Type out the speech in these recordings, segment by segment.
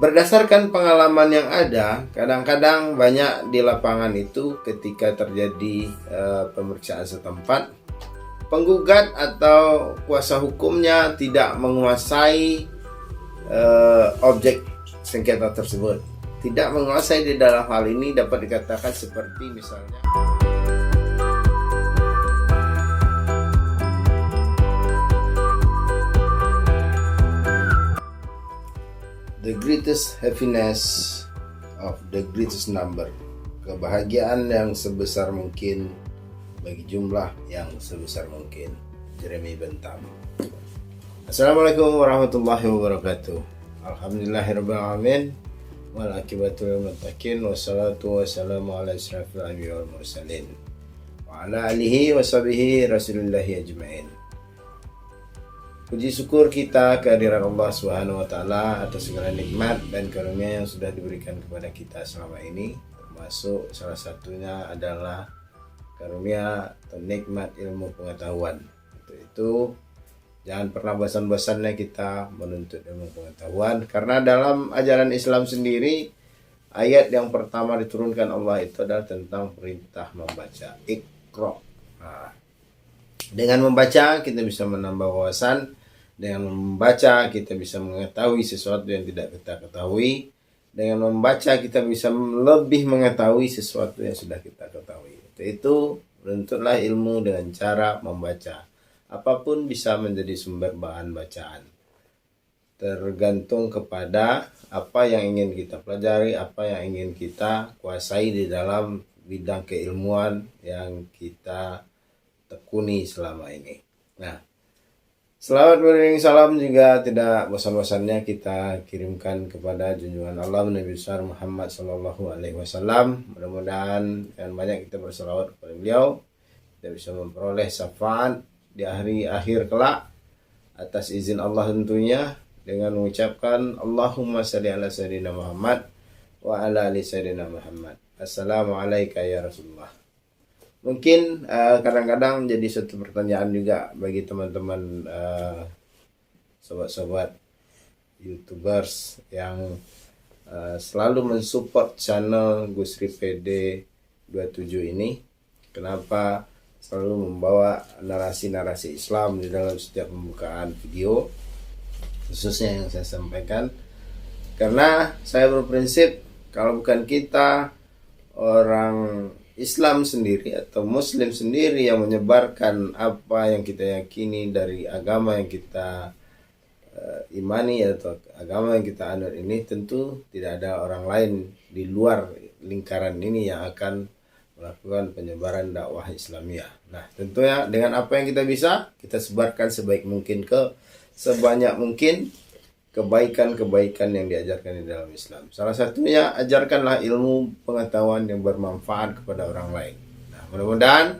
Berdasarkan pengalaman yang ada, kadang-kadang banyak di lapangan itu ketika terjadi pemeriksaan setempat, penggugat atau kuasa hukumnya tidak menguasai objek sengketa tersebut. Tidak menguasai di dalam hal ini dapat dikatakan seperti misalnya the greatest happiness of the greatest number, kebahagiaan yang sebesar mungkin bagi jumlah yang sebesar mungkin. Jeremy Bentham. Assalamualaikum warahmatullahi wabarakatuh. Alhamdulillahirabbil alamin wal akibatu lil muttaqin wassalatu wassalamu ala asyrafil anbiya'i wal mursalin wa ala alihi washabihi rasulillahi ajmain. Puji syukur kita kehadiran Allah Subhanahu wa taala atas segala nikmat dan karunia yang sudah diberikan kepada kita selama ini, termasuk salah satunya adalah karunia atau nikmat ilmu pengetahuan. Untuk itu jangan pernah bosan-bosannya kita menuntut ilmu pengetahuan, karena dalam ajaran Islam sendiri ayat yang pertama diturunkan Allah itu adalah tentang perintah membaca, Iqra. Nah, dengan membaca kita bisa menambah wawasan, dengan membaca kita bisa mengetahui sesuatu yang tidak kita ketahui, dengan membaca kita bisa lebih mengetahui sesuatu yang sudah kita ketahui. Itu menuntutlah ilmu dengan cara membaca. Apapun bisa menjadi sumber bahan bacaan. Tergantung kepada apa yang ingin kita pelajari, apa yang ingin kita kuasai di dalam bidang keilmuan yang kita tekuni selama ini. Nah, selawat beriring salam juga tidak bosan-bosannya kita kirimkan kepada junjungan Allah Nabi besar Muhammad Sallallahu Alaihi Wasallam. Mudah-mudahan dengan banyak kita berselawat kepada beliau, kita bisa memperoleh syafaat di hari akhir kelak atas izin Allah tentunya, dengan mengucapkan Allahumma shalli ala sayyidina Muhammad wa ala ali sayyidina Muhammad. Assalamualaikum ya Rasulullah. Mungkin kadang-kadang jadi suatu pertanyaan juga bagi teman-teman sobat-sobat YouTubers yang selalu mensupport channel Gusri PD 27 ini. Kenapa selalu membawa narasi-narasi Islam di dalam setiap pembukaan video, khususnya yang saya sampaikan? Karena saya berprinsip kalau bukan kita, orang Islam sendiri atau Muslim sendiri yang menyebarkan apa yang kita yakini dari agama yang kita imani atau agama yang kita anut ini, tentu tidak ada orang lain di luar lingkaran ini yang akan melakukan penyebaran dakwah Islamiyah. Nah, tentunya dengan apa yang kita bisa, kita sebarkan sebaik mungkin ke sebanyak mungkin kebaikan-kebaikan yang diajarkan di dalam Islam. Salah satunya, ajarkanlah ilmu pengetahuan yang bermanfaat kepada orang lain. Nah, mudah-mudahan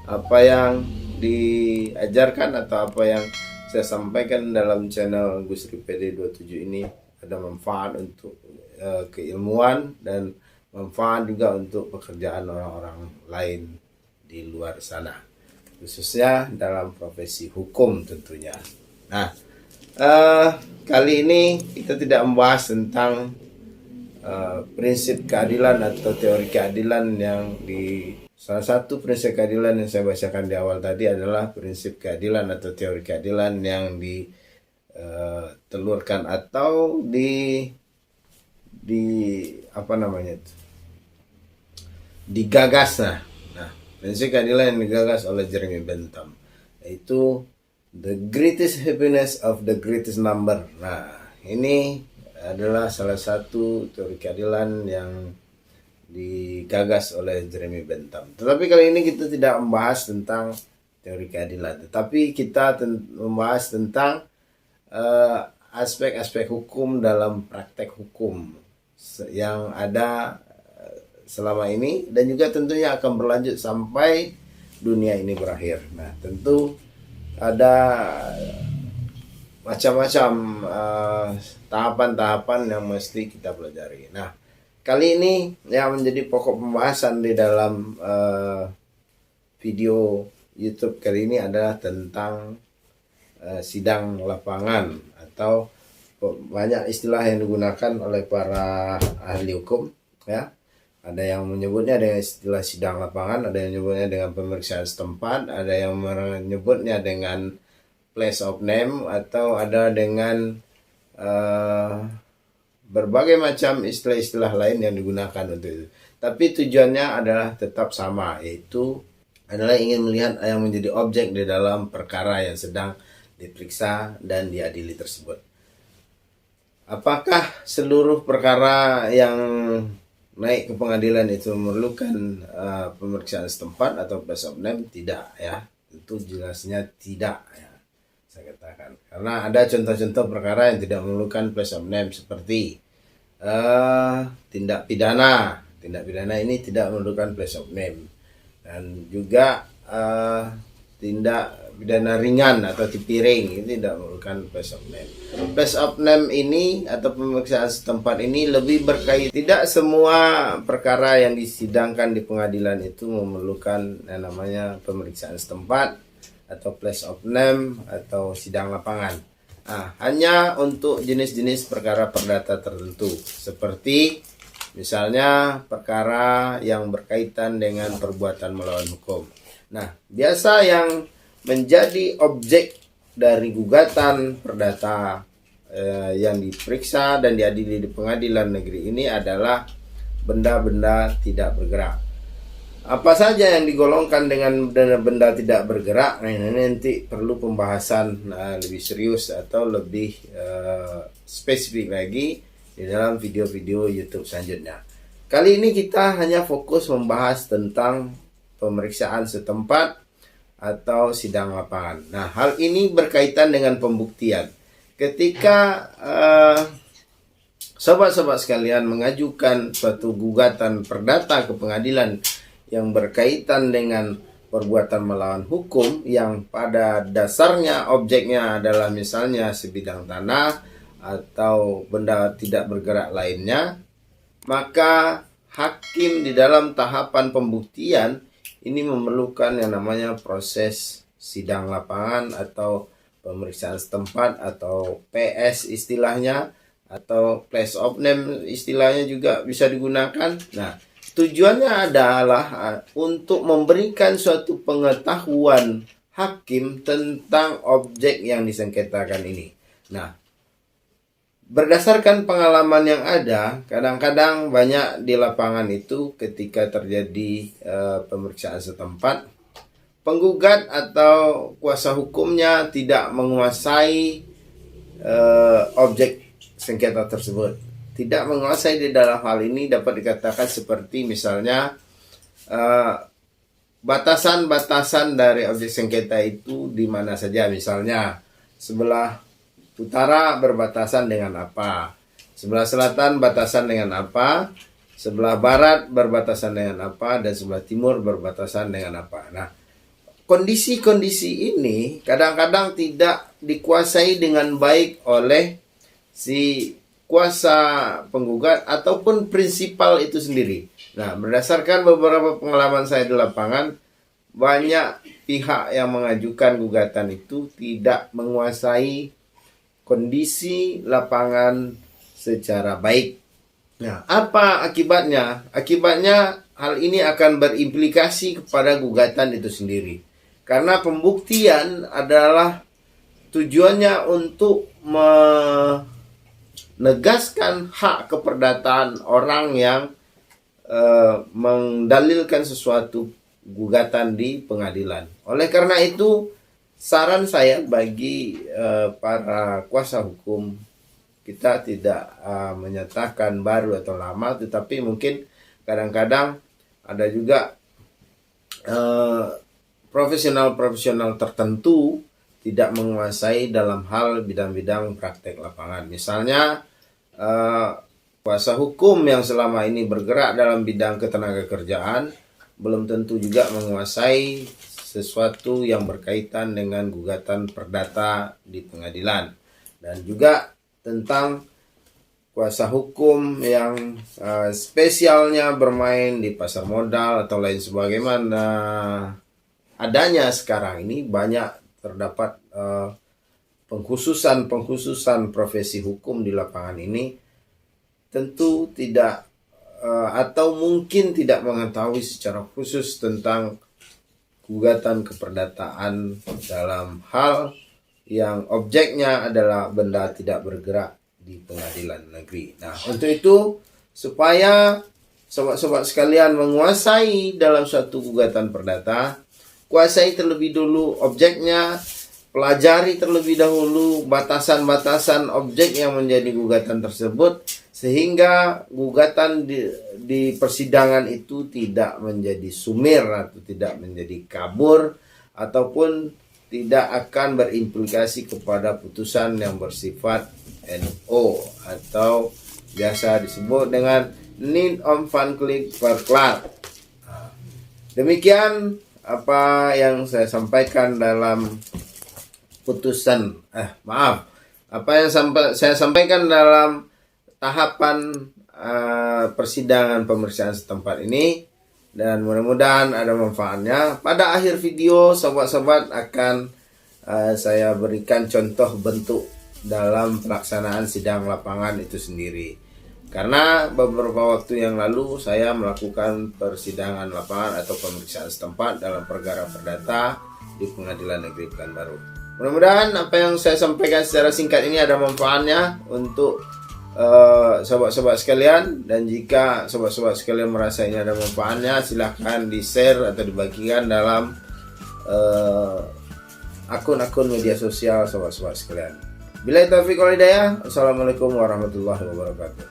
apa yang diajarkan atau apa yang saya sampaikan dalam channel Gusri PD 27 ini ada manfaat untuk keilmuan dan manfaat juga untuk pekerjaan orang-orang lain di luar sana, khususnya dalam profesi hukum tentunya. Nah, kali ini kita tidak membahas tentang prinsip keadilan atau teori keadilan yang salah satu prinsip keadilan yang saya bacakan di awal tadi adalah prinsip keadilan atau teori keadilan yang ditelurkan atau digagas. Nah, prinsip keadilan yang digagas oleh Jeremy Bentham, yaitu the greatest happiness of the greatest number. Nah, ini adalah salah satu teori keadilan yang digagas oleh Jeremy Bentham. Tetapi kali ini kita tidak membahas tentang teori keadilan, tetapi kita membahas tentang aspek-aspek hukum dalam praktek hukum yang ada selama ini, dan juga tentunya akan berlanjut sampai dunia ini berakhir. Nah, tentu ada macam-macam tahapan-tahapan yang mesti kita pelajari. Nah, kali ini yang menjadi pokok pembahasan di dalam video YouTube kali ini adalah tentang sidang lapangan atau banyak istilah yang digunakan oleh para ahli hukum ya. Ada yang menyebutnya dengan istilah sidang lapangan, ada yang menyebutnya dengan pemeriksaan setempat, ada yang menyebutnya dengan place of name, atau ada dengan berbagai macam istilah-istilah lain yang digunakan untuk itu. Tapi tujuannya adalah tetap sama, yaitu adalah ingin melihat yang menjadi objek di dalam perkara yang sedang diperiksa dan diadili tersebut. Apakah seluruh perkara yang naik ke pengadilan itu memerlukan pemeriksaan setempat atau place of name? Tidak ya, itu jelasnya tidak ya, saya katakan. Karena ada contoh-contoh perkara yang tidak memerlukan place of name, seperti tindak pidana. Tindak pidana ini tidak memerlukan place of name. Dan juga tindak pidana ringan atau tipiring ini tidak memerlukan place of name. Place of name ini atau pemeriksaan setempat ini lebih berkait. Tidak semua perkara yang disidangkan di pengadilan itu memerlukan yang namanya pemeriksaan setempat atau place of name atau sidang lapangan. Hanya untuk jenis-jenis perkara perdata tertentu, seperti misalnya perkara yang berkaitan dengan perbuatan melawan hukum. Nah, biasa yang menjadi objek dari gugatan perdata yang diperiksa dan diadili di pengadilan negeri ini adalah benda-benda tidak bergerak. Apa saja yang digolongkan dengan benda-benda tidak bergerak? Nah, ini nanti perlu pembahasan lebih serius atau lebih spesifik lagi di dalam video-video YouTube selanjutnya. Kali ini kita hanya fokus membahas tentang pemeriksaan setempat atau sidang lapangan. Nah, hal ini berkaitan dengan pembuktian. Ketika sobat-sobat sekalian mengajukan suatu gugatan perdata ke pengadilan yang berkaitan dengan perbuatan melawan hukum yang pada dasarnya objeknya adalah misalnya sebidang tanah atau benda tidak bergerak lainnya, maka hakim di dalam tahapan pembuktian ini memerlukan yang namanya proses sidang lapangan atau pemeriksaan setempat atau PS istilahnya, atau place of name istilahnya juga bisa digunakan. Nah, tujuannya adalah untuk memberikan suatu pengetahuan hakim tentang objek yang disengketakan ini. Nah, berdasarkan pengalaman yang ada, kadang-kadang banyak di lapangan itu ketika terjadi pemeriksaan setempat, penggugat atau kuasa hukumnya tidak menguasai objek sengketa tersebut. Tidak menguasai di dalam hal ini dapat dikatakan seperti misalnya batasan-batasan dari objek sengketa itu di mana saja. Misalnya sebelah utara berbatasan dengan apa, sebelah selatan batasan dengan apa, sebelah barat berbatasan dengan apa, dan sebelah timur berbatasan dengan apa. Nah, kondisi-kondisi ini kadang-kadang tidak dikuasai dengan baik oleh si kuasa penggugat ataupun prinsipal itu sendiri. Nah, berdasarkan beberapa pengalaman saya di lapangan, banyak pihak yang mengajukan gugatan itu tidak menguasai kondisi lapangan secara baik. Nah, apa akibatnya? Akibatnya hal ini akan berimplikasi kepada gugatan itu sendiri. Karena pembuktian adalah tujuannya untuk menegaskan hak keperdataan orang yang mendalilkan sesuatu gugatan di pengadilan. Oleh karena itu, saran saya bagi para kuasa hukum, kita tidak menyatakan baru atau lama, tetapi mungkin kadang-kadang ada juga profesional-profesional tertentu tidak menguasai dalam hal bidang-bidang praktek lapangan. Misalnya kuasa hukum yang selama ini bergerak dalam bidang ketenagakerjaan belum tentu juga menguasai sesuatu yang berkaitan dengan gugatan perdata di pengadilan, dan juga tentang kuasa hukum yang spesialnya bermain di pasar modal atau lain sebagaimana adanya sekarang ini. Banyak terdapat pengkhususan profesi hukum di lapangan ini tentu tidak atau mungkin tidak mengetahui secara khusus tentang gugatan keperdataan dalam hal yang objeknya adalah benda tidak bergerak di pengadilan negeri. Nah, untuk itu supaya sobat-sobat sekalian menguasai dalam suatu gugatan perdata, kuasai terlebih dulu objeknya, pelajari terlebih dahulu batasan-batasan objek yang menjadi gugatan tersebut, sehingga gugatan di persidangan itu tidak menjadi sumir atau tidak menjadi kabur ataupun tidak akan berimplikasi kepada putusan yang bersifat NO atau biasa disebut dengan need on conflict verklar. Demikian apa yang saya sampaikan dalam putusan apa yang saya sampaikan dalam tahapan persidangan pemeriksaan setempat ini, dan mudah-mudahan ada manfaatnya. Pada akhir video sobat-sobat akan saya berikan contoh bentuk dalam pelaksanaan sidang lapangan itu sendiri. Karena beberapa waktu yang lalu saya melakukan persidangan lapangan atau pemeriksaan setempat dalam perkara perdata di Pengadilan Negeri Pekanbaru. Mudah-mudahan apa yang saya sampaikan secara singkat ini ada manfaatnya untuk sobat-sobat sekalian, dan jika sobat-sobat sekalian merasa ini ada manfaatnya, silahkan di-share atau dibagikan dalam akun-akun media sosial sobat-sobat sekalian. Billahi taufiq wal hidayah. Assalamualaikum warahmatullahi wabarakatuh.